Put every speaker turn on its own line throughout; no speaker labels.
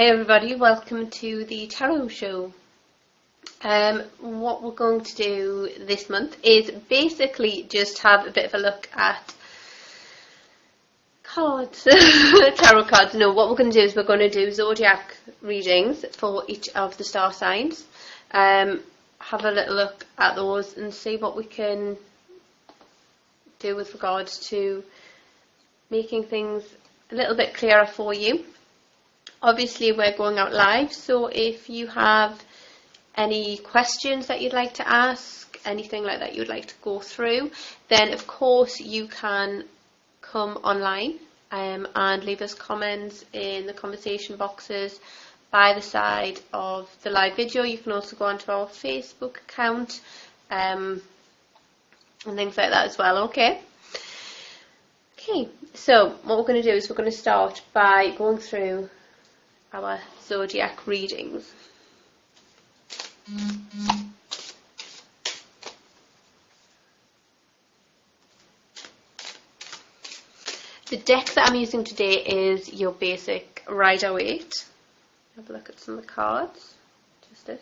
Hey everybody, welcome to the Tarot Show. What we're going to do this month is basically just have a bit of a look at cards, tarot cards. No, what we're going to do is we're going to do zodiac readings for each of the star signs. Have a little look at those and see what we can do with regards to making things a little bit clearer for you. Obviously we're going out live, so if you have any questions that you'd like to ask, anything like that you'd like to go through, then of course you can come online and leave us comments in the conversation boxes by the side of the live video. You can also go onto our Facebook account and things like that as well, okay? Okay, so what we're going to do is we're going to start by going through our zodiac readings. The deck that I'm using today is your basic Rider-Waite. Have a look at some of the cards. Just this.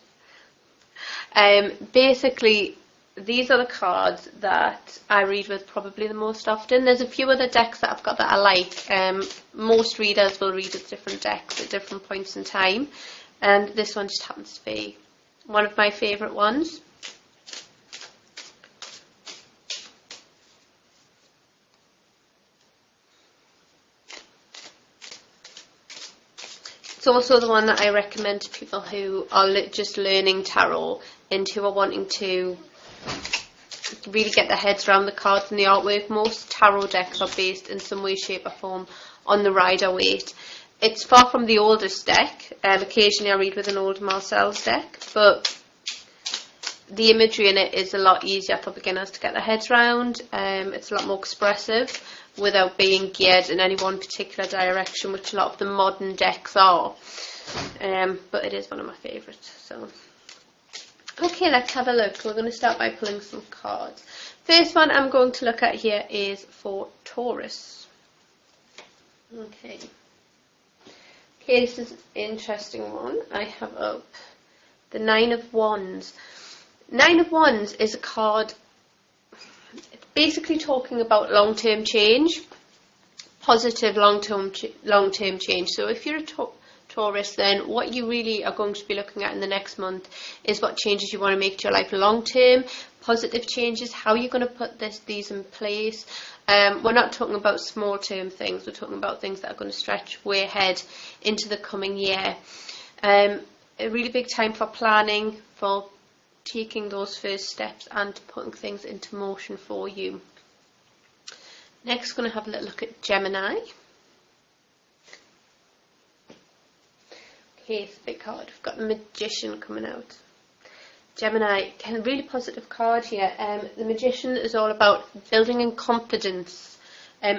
Basically, these are the cards that I read with probably the most often. There's a few other decks that I've got that I like. Most readers will read with different decks at different points in time, and this one just happens to be one of my favourite ones. It's also the one that I recommend to people who are just learning tarot and who are wanting to really get their heads around the cards and the artwork. Most tarot decks are based in some way, shape or form on the Rider-Waite. It's far from the oldest deck. Occasionally I read with an old Marcel's deck, but the imagery in it is a lot easier for beginners to get their heads around. It's a lot more expressive without being geared in any one particular direction, which a lot of the modern decks are. But it is one of my favourites. So okay, let's have a look. We're going to start by pulling some cards. First one I'm going to look at here is for Taurus. Okay, this is an interesting one. I have up the Nine of Wands. Nine of Wands is a card, it's basically talking about long-term change, positive long-term change. So if you're a Taurus, then what you really are going to be looking at in the next month is what changes you want to make to your life long term, positive changes, how you're going to put these in place. We're not talking about small term things, we're talking about things that are going to stretch way ahead into the coming year. A really big time for planning, for taking those first steps and putting things into motion for you. Next, we're going to have a little look at Gemini. Okay, it's a big card. We've got the Magician coming out. Gemini, a really positive card here. The Magician is all about building in confidence.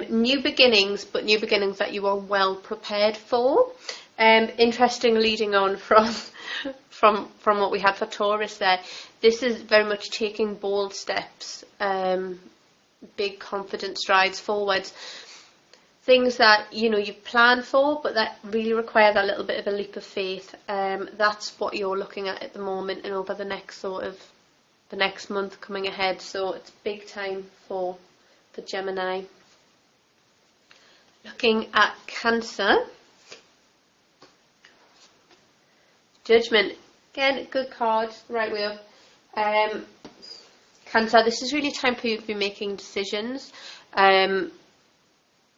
New beginnings, but new beginnings that you are well prepared for. Interesting, leading on from what we had for Taurus there. This is very much taking bold steps, big confident strides forwards. Things that you plan for, but that really require that little bit of a leap of faith. That's what you're looking at the moment, and over the next the next month coming ahead. So it's big time for Gemini. Looking at Cancer. Judgment, again, good card, right way up. Cancer, this is really time for you to be making decisions.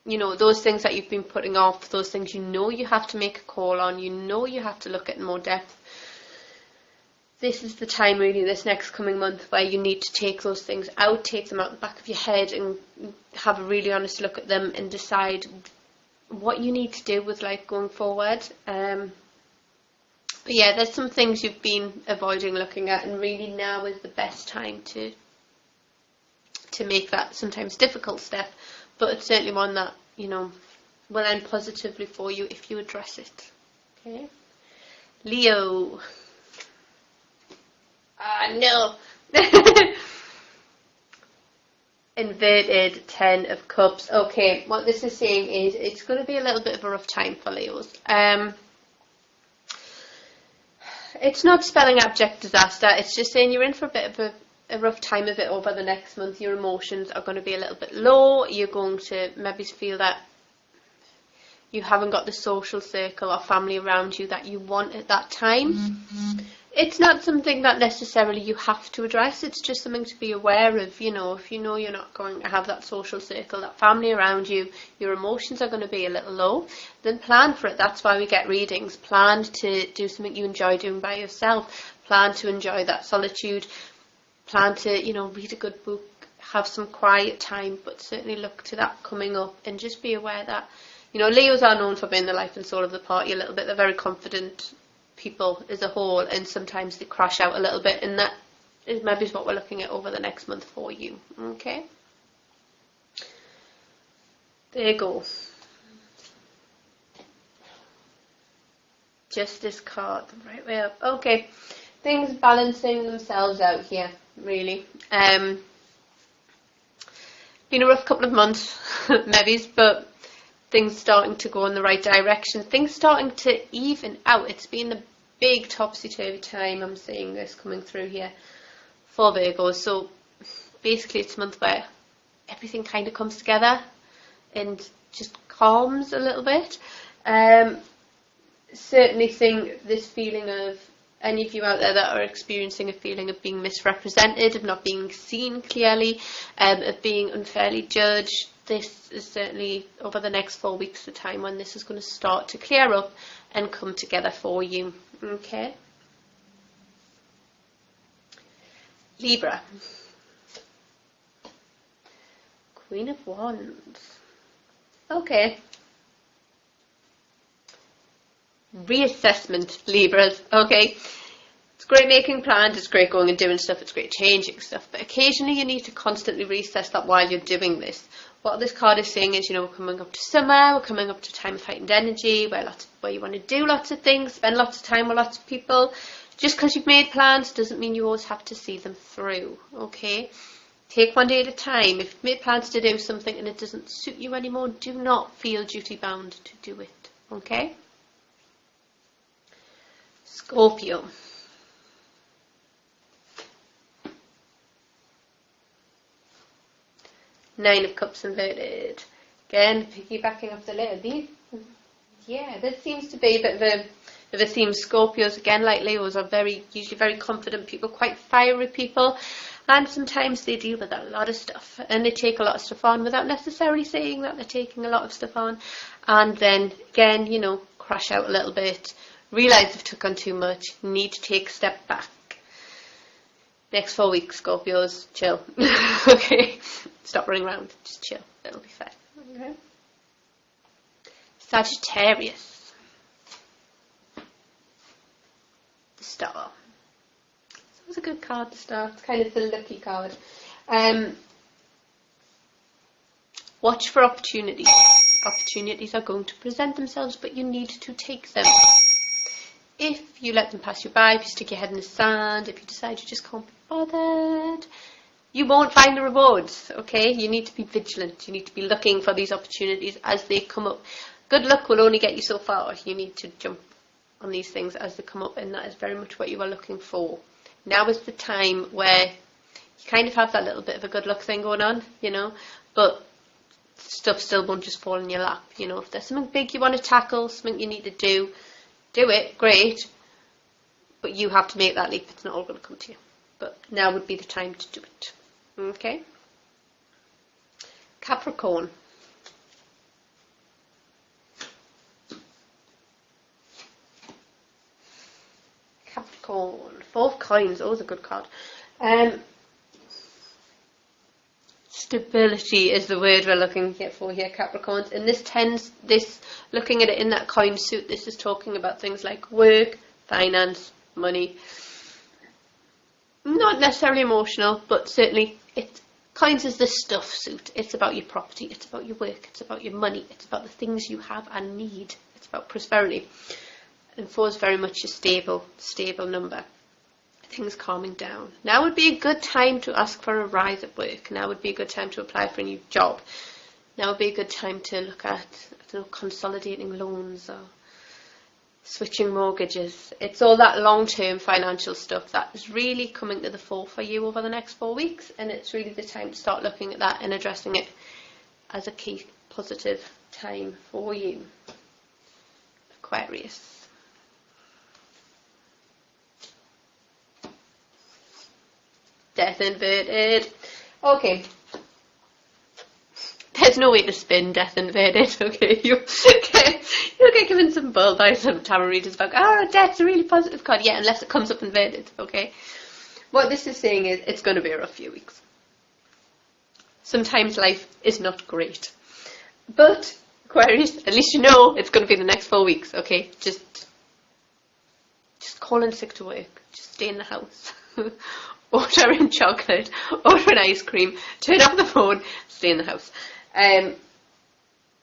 Those things that you've been putting off, those things you have to make a call on, you have to look at in more depth. This is the time really, this next coming month, where you need to take those things out, take them out the back of your head and have a really honest look at them and decide what you need to do with life going forward. But yeah, there's some things you've been avoiding looking at, and really now is the best time to make that sometimes difficult step. But it's certainly one that, will end positively for you if you address it. Okay. Leo. No. Inverted 10 of Cups. Okay, what this is saying is it's going to be a little bit of a rough time for Leos. It's not spelling abject disaster. It's just saying you're in for a bit of a rough time of it over the next month. Your emotions are going to be a little bit low. You're going to maybe feel that you haven't got the social circle or family around you that you want at that time. It's not something that necessarily you have to address. It's just something to be aware of. You know, if you know you're not going to have that social circle, that family around you, your emotions are going to be a little low, then plan for it. That's why we get readings. Plan to do something you enjoy doing by yourself. Plan to enjoy that solitude. Plan to, you know, read a good book, have some quiet time, but certainly look to that coming up, and just be aware that, you know, Leos are known for being the life and soul of the party a little bit. They're very confident people as a whole, and sometimes they crash out a little bit, and that is maybe what we're looking at over the next month for you. Okay, there you go. Justice card, the right way up. Okay, things balancing themselves out here, really. Been a rough couple of months, maybe, but things starting to go in the right direction. Things starting to even out. It's been a big topsy-turvy time. I'm seeing this coming through here for Virgos. So basically it's a month where everything kind of comes together and just calms a little bit. Certainly think this feeling of any of you out there that are experiencing a feeling of being misrepresented, of not being seen clearly, of being unfairly judged. This is certainly over the next 4 weeks the time when this is going to start to clear up and come together for you. Okay. Libra. Queen of Wands. Okay. Reassessment, Libras. Okay. It's great making plans, it's great going and doing stuff, it's great changing stuff, but occasionally you need to constantly reassess that while you're doing this. What this card is saying is, you know, we're coming up to summer, we're coming up to a time of heightened energy, where you want to do lots of things, spend lots of time with lots of people. Just because you've made plans doesn't mean you always have to see them through, okay? Take one day at a time. If you've made plans to do something and it doesn't suit you anymore, do not feel duty-bound to do it, okay? Scorpio. Nine of Cups inverted. Again, piggybacking off the letter. This seems to be a bit of a theme. Scorpios, again, like Leos, are usually very confident people, quite fiery people, and sometimes they deal with a lot of stuff, and they take a lot of stuff on without necessarily saying that they're taking a lot of stuff on, and then, again, you know, crash out a little bit, realise they've took on too much, need to take a step back. Next 4 weeks, Scorpios, chill. Okay, stop running around, just chill, it'll be fine. Okay. Sagittarius. The Star. It was a good card, the Star. It's kind of the lucky card. Watch for opportunities. Opportunities are going to present themselves, but you need to take them. If you let them pass you by, if you stick your head in the sand, if you decide you just can't be bothered, you won't find the rewards, okay? You need to be vigilant. You need to be looking for these opportunities as they come up. Good luck will only get you so far. You need to jump on these things as they come up, and that is very much what you are looking for. Now is the time where you kind of have that little bit of a good luck thing going on, you know, but stuff still won't just fall in your lap, you know. If there's something big you want to tackle, something you need to do it, great, but you have to make that leap. It's not all going to come to you. But now would be the time to do it. Okay? Capricorn. Capricorn. 4 of Coins. Always a good card. Stability is the word we're looking for here, Capricorns. And this looking at it in that coin suit, this is talking about things like work, finance, money. Not necessarily emotional, but certainly coins is the stuff suit. It's about your property, it's about your work, it's about your money, it's about the things you have and need. It's about prosperity. And 4 is very much a stable number. Things calming down. Now would be a good time to ask for a rise at work. Now would be a good time to apply for a new job. Now would be a good time to look at, I don't know, consolidating loans or switching mortgages. It's all that long-term financial stuff that is really coming to the fore for you over the next 4 weeks, and it's really the time to start looking at that and addressing it as a key positive time for you, Aquarius. Death inverted. Okay. There's no way to spin death inverted, okay? You'll get given some bull by some tarot readers about, death's a really positive card. Yeah, unless it comes up inverted, okay? What this is saying is, it's going to be a rough few weeks. Sometimes life is not great. But, Aquarius, at least you know it's going to be the next 4 weeks, okay? Just call in sick to work. Just stay in the house. Order in chocolate, order an ice cream, turn off the phone, stay in the house.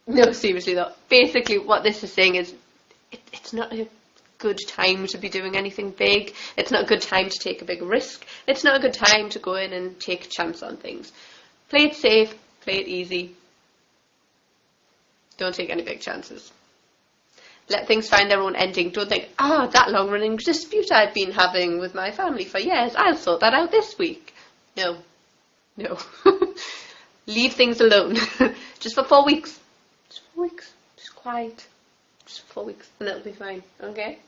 No, seriously though, basically what this is saying is it's not a good time to be doing anything big. It's not a good time to take a big risk. It's not a good time to go in and take a chance on things. Play it safe, play it easy. Don't take any big chances. Let things find their own ending. Don't think, that long-running dispute I've been having with my family for years, I'll sort that out this week. No. Leave things alone. Just for 4 weeks. Just 4 weeks. Just quiet. Just 4 weeks and it'll be fine. Okay?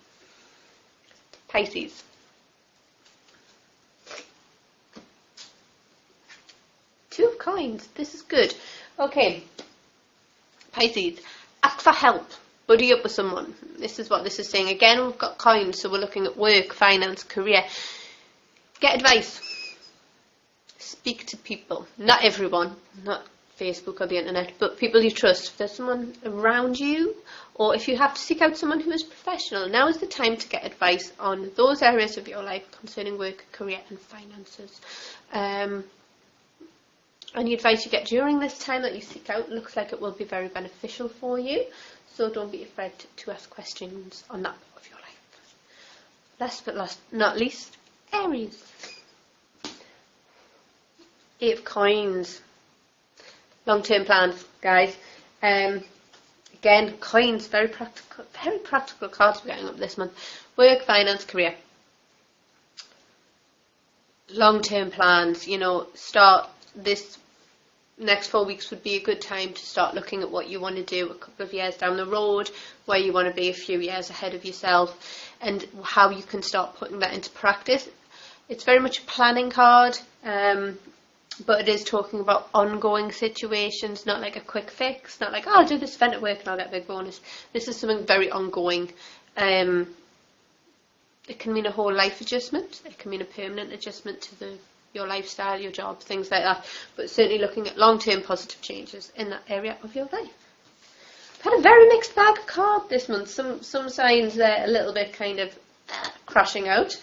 Pisces. Two of coins. This is good. Okay. Pisces. Ask for help. Buddy up with someone. This is what this is saying. Again, we've got coins, so we're looking at work, finance, career. Get advice. Speak to people. Not everyone, not Facebook or the internet, but people you trust. If there's someone around you, or if you have to seek out someone who is professional, now is the time to get advice on those areas of your life concerning work, career and finances. Any advice you get during this time that you seek out looks like it will be very beneficial for you. So don't be afraid to ask questions on that part of your life. Last but not least, Aries. 8 of coins. Long-term plans, guys. Again, coins, very practical cards we're getting up this month. Work, finance, career. Long-term plans, start this next 4 weeks would be a good time to start looking at what you want to do a couple of years down the road, where you want to be a few years ahead of yourself, and how you can start putting that into practice. It's very much a planning card, but it is talking about ongoing situations, not like a quick fix, not like, I'll do this event at work and I'll get a big bonus. This is something very ongoing. It can mean a whole life adjustment. It can mean a permanent adjustment to your lifestyle, your job, things like that. But certainly looking at long-term positive changes in that area of your life. I've had a very mixed bag of cards this month. Some signs are a little bit kind of crashing out,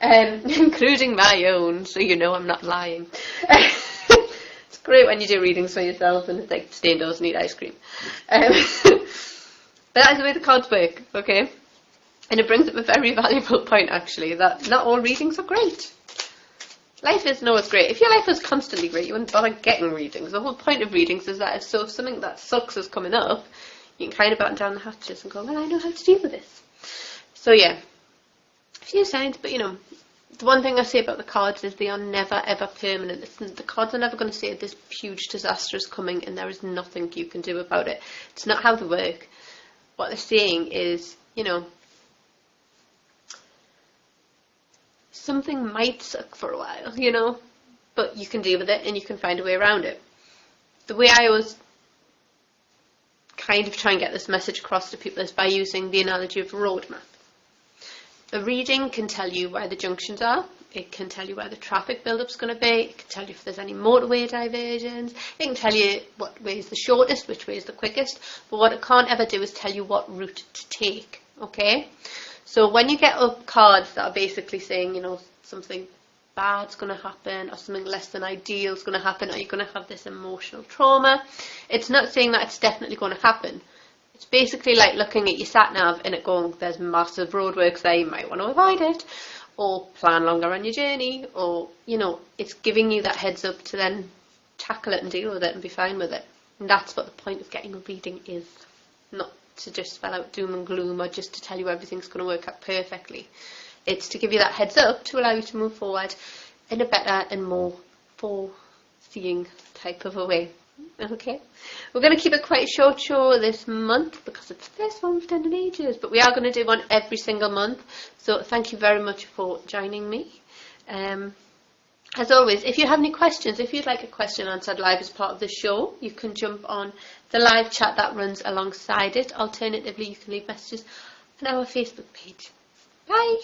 including my own, so you know I'm not lying. It's great when you do readings for yourself and it's like stay indoors and eat ice cream. But that's the way the cards work, okay? And it brings up a very valuable point, actually, that not all readings are great. Life isn't always great. If your life was constantly great, you wouldn't bother getting readings. The whole point of readings is that if something that sucks is coming up, you can kind of batten down the hatches and go, well, I know how to deal with this. So yeah, a few signs, but the one thing I say about the cards is they are never ever permanent. The cards are never going to say this huge disaster is coming and there is nothing you can do about it. It's not how they work. What they're saying is, something might suck for a while, but you can deal with it and you can find a way around it. The way I always kind of try and get this message across to people is by using the analogy of a roadmap. A reading can tell you where the junctions are. It can tell you where the traffic build-up's going to be. It can tell you if there's any motorway diversions. It can tell you what way is the shortest, which way is the quickest. But what it can't ever do is tell you what route to take, okay? So when you get up cards that are basically saying, something bad's going to happen or something less than ideal is going to happen, or you're going to have this emotional trauma, it's not saying that it's definitely going to happen. It's basically like looking at your sat-nav and it going, there's massive roadworks there, you might want to avoid it, or plan longer on your journey, or, it's giving you that heads up to then tackle it and deal with it and be fine with it. And that's what the point of getting a reading is. Not to just spell out doom and gloom or just to tell you everything's going to work out perfectly. It's to give you that heads up to allow you to move forward in a better and more foreseeing type of a way. Okay, we're going to keep it quite a short show this month because it's the first one we've done in ages, but we are going to do one every single month. So thank you very much for joining me. As always, if you have any questions, if you'd like a question answered live as part of the show, you can jump on the live chat that runs alongside it. Alternatively, you can leave messages on our Facebook page. Bye!